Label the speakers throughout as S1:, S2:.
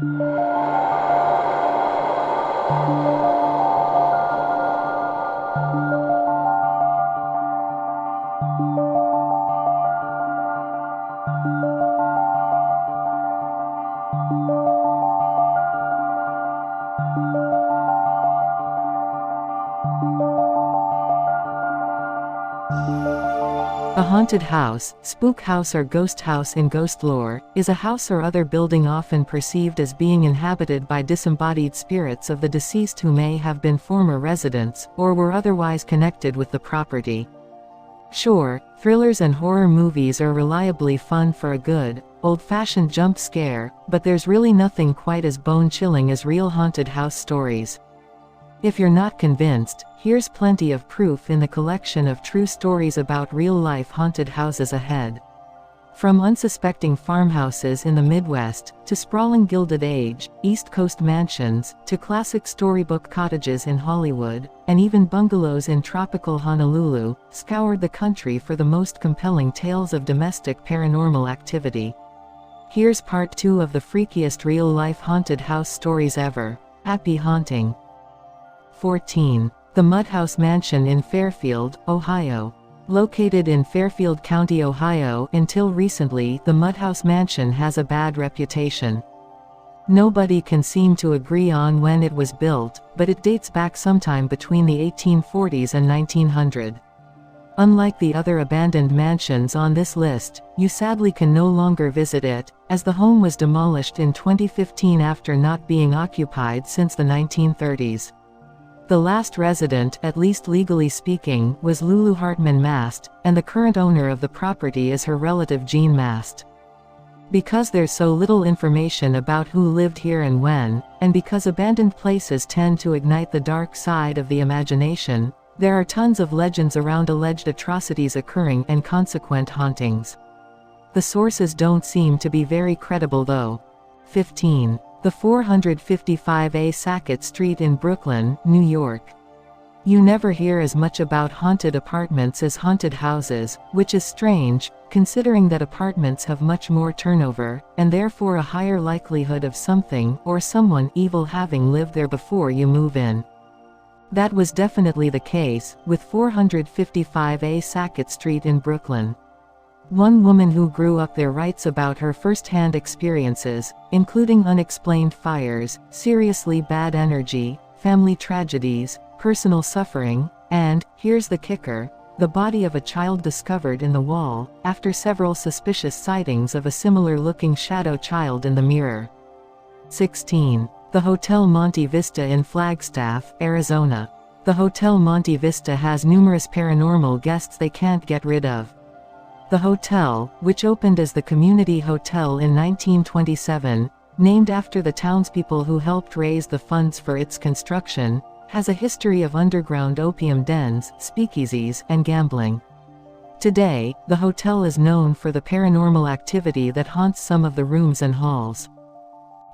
S1: A haunted house, spook house or ghost house in ghost lore, is a house or other building often perceived as being inhabited by disembodied spirits of the deceased who may have been former residents, or were otherwise connected with the property. Sure, thrillers and horror movies are reliably fun for a good, old-fashioned jump scare, but there's really nothing quite as bone-chilling as real haunted house stories. If you're not convinced, here's plenty of proof in the collection of true stories about real-life haunted houses ahead. From unsuspecting farmhouses in the Midwest, to sprawling Gilded Age, East Coast mansions, to classic storybook cottages in Hollywood, and even bungalows in tropical Honolulu, scoured the country for the most compelling tales of domestic paranormal activity. Here's part 2 of the freakiest real-life haunted house stories ever. Happy haunting. 14. The Mudhouse Mansion in Fairfield, Ohio. Located in Fairfield County, Ohio, until recently, the Mudhouse Mansion has a bad reputation. Nobody can seem to agree on when it was built, but it dates back sometime between the 1840s and 1900. Unlike the other abandoned mansions on this list, you sadly can no longer visit it, as the home was demolished in 2015 after not being occupied since the 1930s. The last resident, at least legally speaking, was Lulu Hartman Mast, and the current owner of the property is her relative Jean Mast. Because there's so little information about who lived here and when, and because abandoned places tend to ignite the dark side of the imagination, there are tons of legends around alleged atrocities occurring and consequent hauntings. The sources don't seem to be very credible though. 15. The 455A Sackett Street in Brooklyn, New York. You never hear as much about haunted apartments as haunted houses, which is strange, considering that apartments have much more turnover, and therefore a higher likelihood of something or someone evil having lived there before you move in. That was definitely the case with 455A Sackett Street in Brooklyn. One woman who grew up there writes about her first-hand experiences, including unexplained fires, seriously bad energy, family tragedies, personal suffering, and, here's the kicker, the body of a child discovered in the wall, after several suspicious sightings of a similar-looking shadow child in the mirror. 16. The Hotel Monte Vista in Flagstaff, Arizona. The Hotel Monte Vista has numerous paranormal guests they can't get rid of. The hotel, which opened as the Community Hotel in 1927, named after the townspeople who helped raise the funds for its construction, has a history of underground opium dens, speakeasies, and gambling. Today, the hotel is known for the paranormal activity that haunts some of the rooms and halls.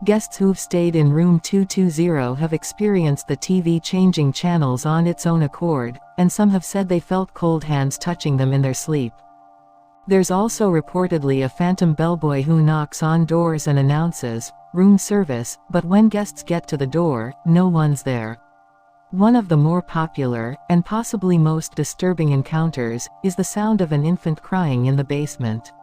S1: Guests who've stayed in room 220 have experienced the TV changing channels on its own accord, and some have said they felt cold hands touching them in their sleep. There's also reportedly a phantom bellboy who knocks on doors and announces, "Room service," but when guests get to the door, no one's there. One of the more popular, and possibly most disturbing encounters, is the sound of an infant crying in the basement.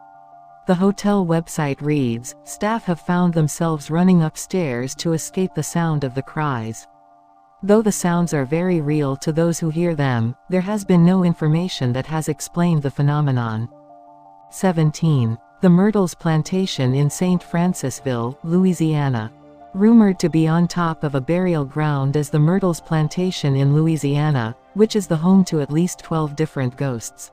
S1: The hotel website reads, "Staff have found themselves running upstairs to escape the sound of the cries." Though the sounds are very real to those who hear them, there has been no information that has explained the phenomenon. 17. The Myrtles Plantation in St. Francisville, Louisiana. Rumored to be on top of a burial ground is the Myrtles Plantation in Louisiana, which is the home to at least 12 different ghosts.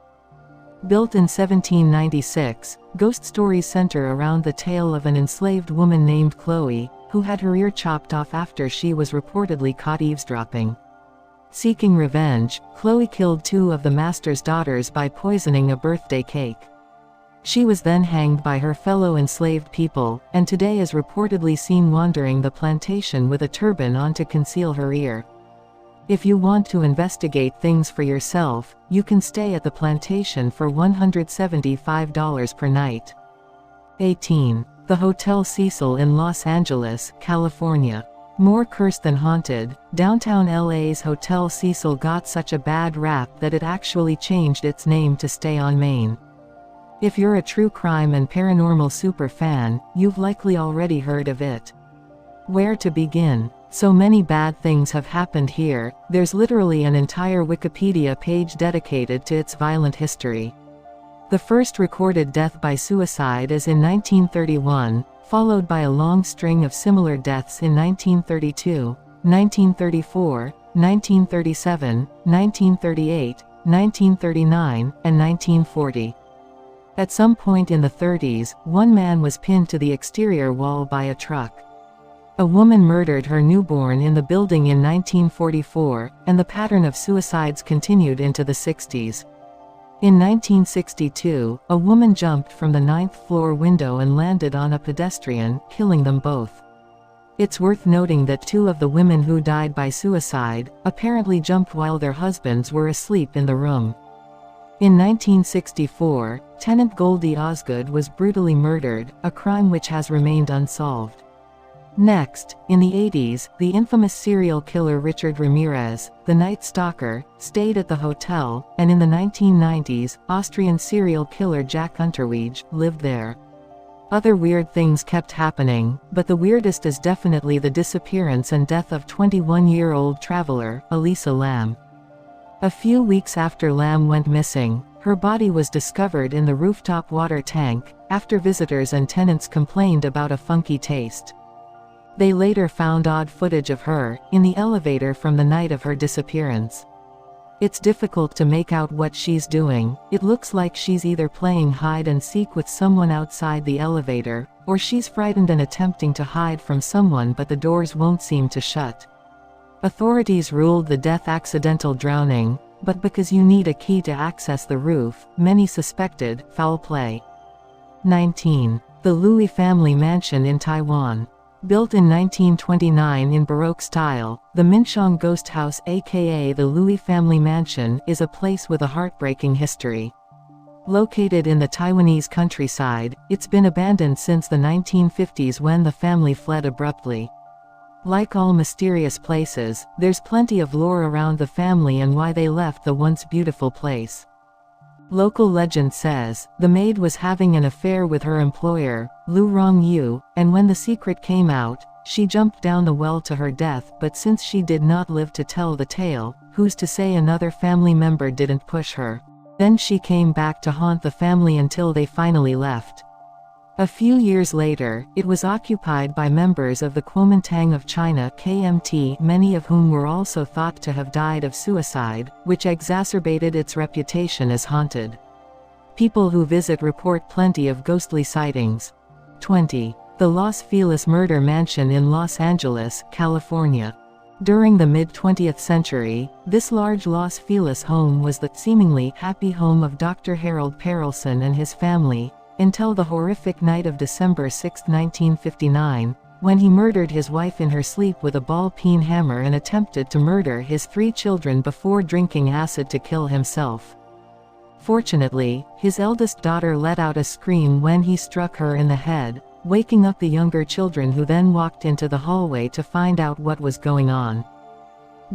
S1: Built in 1796, ghost stories center around the tale of an enslaved woman named Chloe, who had her ear chopped off after she was reportedly caught eavesdropping. Seeking revenge, Chloe killed 2 of the master's daughters by poisoning a birthday cake. She was then hanged by her fellow enslaved people, and today is reportedly seen wandering the plantation with a turban on to conceal her ear. If you want to investigate things for yourself, you can stay at the plantation for $175 per night. 18. The Hotel Cecil in Los Angeles, California. More cursed than haunted, downtown LA's Hotel Cecil got such a bad rap that it actually changed its name to Stay on Main. If you're a true crime and paranormal super fan, you've likely already heard of it. Where to begin? So many bad things have happened here, there's literally an entire Wikipedia page dedicated to its violent history. The first recorded death by suicide is in 1931, followed by a long string of similar deaths in 1932, 1934, 1937, 1938, 1939, and 1940. At some point in the 30s, one man was pinned to the exterior wall by a truck. A woman murdered her newborn in the building in 1944, and the pattern of suicides continued into the 60s. In 1962, a woman jumped from the 9th floor window and landed on a pedestrian, killing them both. It's worth noting that 2 of the women who died by suicide apparently jumped while their husbands were asleep in the room. In 1964, tenant Goldie Osgood was brutally murdered, a crime which has remained unsolved. Next, in the 80s, the infamous serial killer Richard Ramirez, the Night Stalker, stayed at the hotel, and in the 1990s, Austrian serial killer Jack Unterweger lived there. Other weird things kept happening, but the weirdest is definitely the disappearance and death of 21-year-old traveler, Elisa Lam. A few weeks after Lam went missing, her body was discovered in the rooftop water tank, after visitors and tenants complained about a funky taste. They later found odd footage of her in the elevator from the night of her disappearance. It's difficult to make out what she's doing. It looks like she's either playing hide and seek with someone outside the elevator, or she's frightened and attempting to hide from someone, but the doors won't seem to shut. Authorities ruled the death accidental drowning, but because you need a key to access the roof, many suspected foul play. 19. The Louis family mansion in Taiwan. Built in 1929 in Baroque style, the Minchong Ghost House, aka the Louis family mansion, is a place with a heartbreaking history. Located in the Taiwanese countryside, it's been abandoned since the 1950s when the family fled abruptly. Like all mysterious places, there's plenty of lore around the family and why they left the once beautiful place. Local legend says, the maid was having an affair with her employer, Lu Rongyu, and when the secret came out, she jumped down the well to her death, but since she did not live to tell the tale, who's to say another family member didn't push her? Then she came back to haunt the family until they finally left. A few years later, it was occupied by members of the Kuomintang of China KMT, many of whom were also thought to have died of suicide, which exacerbated its reputation as haunted. People who visit report plenty of ghostly sightings. 20. The Los Feliz Murder Mansion in Los Angeles, California. During the mid-20th century, this large Los Feliz home was the seemingly happy home of Dr. Harold Perelson and his family, until the horrific night of December 6, 1959, when he murdered his wife in her sleep with a ball-peen hammer and attempted to murder his 3 children before drinking acid to kill himself. Fortunately, his eldest daughter let out a scream when he struck her in the head, waking up the younger children, who then walked into the hallway to find out what was going on.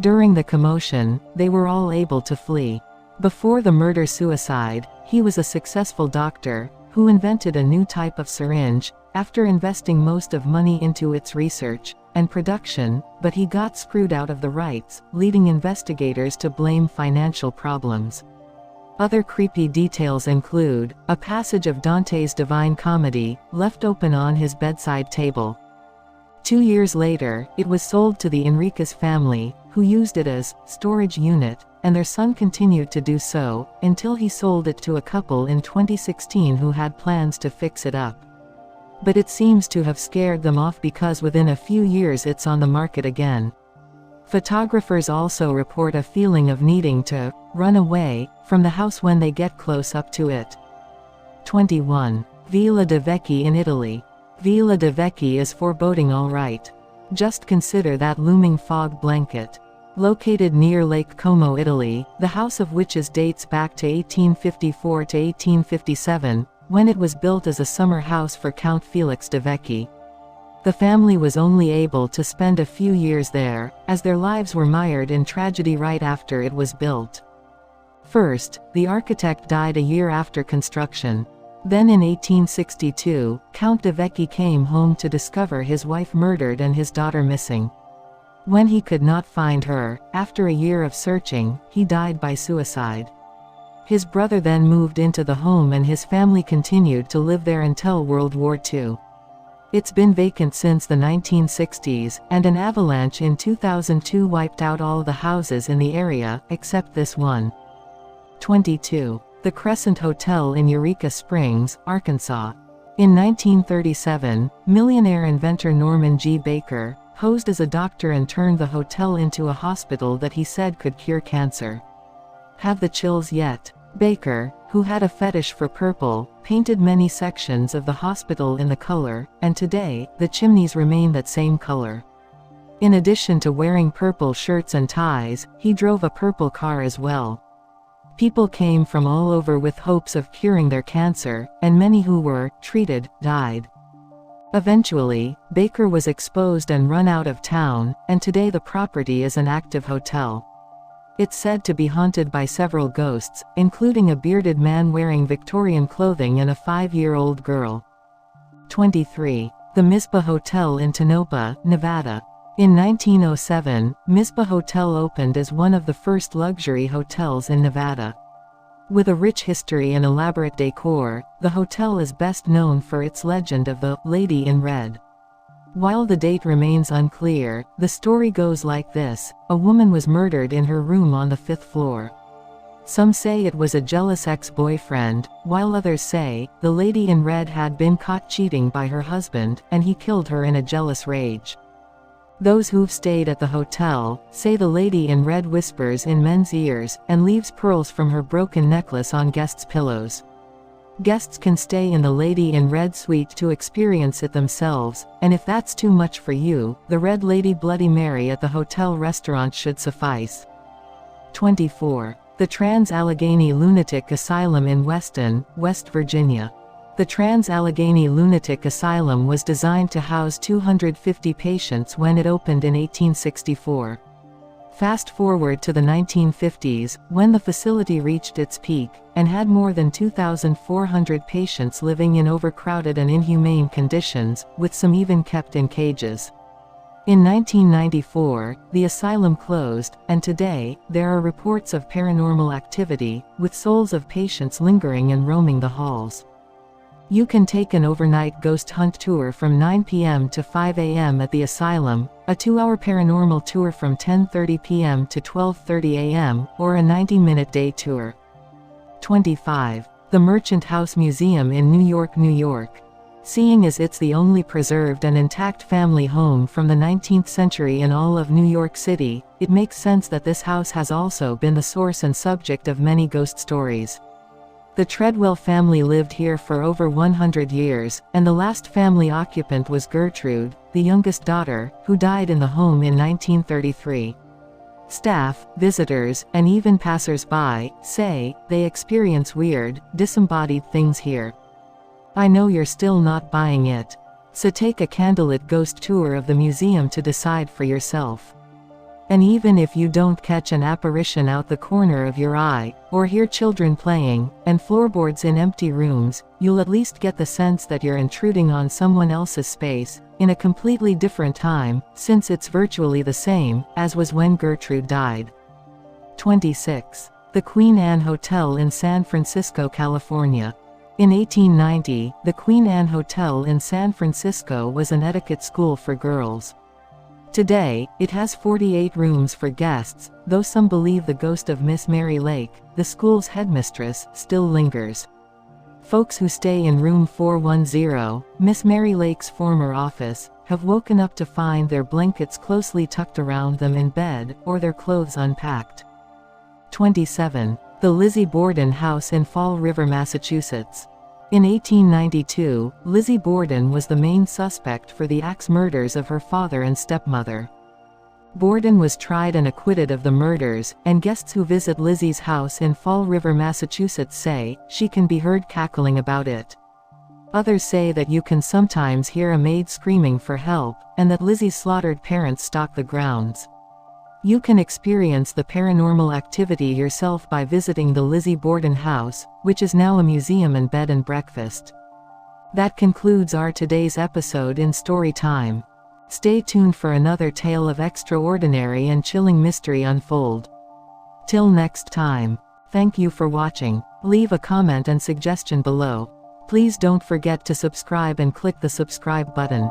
S1: During the commotion, they were all able to flee. Before the murder-suicide, he was a successful doctor, who invented a new type of syringe, after investing most of money into its research and production, but he got screwed out of the rights, leading investigators to blame financial problems. Other creepy details include a passage of Dante's Divine Comedy left open on his bedside table. 2 years later, it was sold to the Enriquez family, who used it as storage unit, and their son continued to do so, until he sold it to a couple in 2016 who had plans to fix it up. But it seems to have scared them off because within a few years it's on the market again. Photographers also report a feeling of needing to run away from the house when they get close up to it. 21. Villa de Vecchi in Italy. Villa de Vecchi is foreboding all right. Just consider that looming fog blanket. Located near Lake Como, Italy, the House of Witches dates back to 1854 to 1857, when it was built as a summer house for Count Felix de Vecchi. The family was only able to spend a few years there, as their lives were mired in tragedy right after it was built. First, the architect died a year after construction. Then in 1862, Count de Vecchi came home to discover his wife murdered and his daughter missing. When he could not find her, after a year of searching, he died by suicide. His brother then moved into the home and his family continued to live there until World War II. It's been vacant since the 1960s, and an avalanche in 2002 wiped out all the houses in the area, except this one. 22. The Crescent Hotel in Eureka Springs, Arkansas. In 1937, millionaire inventor Norman G. Baker posed as a doctor and turned the hotel into a hospital that he said could cure cancer. Have the chills yet? Baker, who had a fetish for purple, painted many sections of the hospital in the color, and today, the chimneys remain that same color. In addition to wearing purple shirts and ties, he drove a purple car as well. People came from all over with hopes of curing their cancer, and many who were treated died. Eventually, Baker was exposed and run out of town, and today the property is an active hotel. It's said to be haunted by several ghosts, including a bearded man wearing Victorian clothing and a 5-year-old girl. 23. The Mizpah Hotel in Tonopah, Nevada. In 1907, Mizpah Hotel opened as one of the first luxury hotels in Nevada. With a rich history and elaborate decor, the hotel is best known for its legend of the Lady in Red. While the date remains unclear, the story goes like this: a woman was murdered in her room on the 5th floor. Some say it was a jealous ex-boyfriend, while others say, the Lady in Red had been caught cheating by her husband, and he killed her in a jealous rage. Those who've stayed at the hotel say the Lady in Red whispers in men's ears, and leaves pearls from her broken necklace on guests' pillows. Guests can stay in the Lady in Red suite to experience it themselves, and if that's too much for you, the Red Lady Bloody Mary at the hotel restaurant should suffice. 24. The Trans-Allegheny Lunatic Asylum in Weston, West Virginia. The Trans-Allegheny Lunatic Asylum was designed to house 250 patients when it opened in 1864. Fast forward to the 1950s, when the facility reached its peak, and had more than 2,400 patients living in overcrowded and inhumane conditions, with some even kept in cages. In 1994, the asylum closed, and today, there are reports of paranormal activity, with souls of patients lingering and roaming the halls. You can take an overnight ghost hunt tour from 9 p.m. to 5 a.m. at the asylum, a 2-hour paranormal tour from 10:30 p.m. to 12:30 a.m., or a 90-minute day tour. 25. The Merchant House Museum in New York, New York. Seeing as it's the only preserved and intact family home from the 19th century in all of New York City, it makes sense that this house has also been the source and subject of many ghost stories. The Treadwell family lived here for over 100 years, and the last family occupant was Gertrude, the youngest daughter, who died in the home in 1933. Staff, visitors, and even passers-by say they experience weird, disembodied things here. I know you're still not buying it. So take a candlelit ghost tour of the museum to decide for yourself. And even if you don't catch an apparition out the corner of your eye, or hear children playing, and floorboards in empty rooms, you'll at least get the sense that you're intruding on someone else's space, in a completely different time, since it's virtually the same, as was when Gertrude died. 26. The Queen Anne Hotel in San Francisco, California. In 1890, the Queen Anne Hotel in San Francisco was an etiquette school for girls. Today, it has 48 rooms for guests, though some believe the ghost of Miss Mary Lake, the school's headmistress, still lingers. Folks who stay in room 410, Miss Mary Lake's former office, have woken up to find their blankets closely tucked around them in bed, or their clothes unpacked. 27. The Lizzie Borden House in Fall River, Massachusetts. In 1892, Lizzie Borden was the main suspect for the axe murders of her father and stepmother. Borden was tried and acquitted of the murders, and guests who visit Lizzie's house in Fall River, Massachusetts say she can be heard cackling about it. Others say that you can sometimes hear a maid screaming for help, and that Lizzie's slaughtered parents stalk the grounds. You can experience the paranormal activity yourself by visiting the Lizzie Borden house, which is now a museum and bed and breakfast. That concludes our today's episode in Story Time. Stay tuned for another tale of extraordinary and chilling mystery unfold. Till next time. Thank you for watching. Leave a comment and suggestion below. Please don't forget to subscribe and click the subscribe button.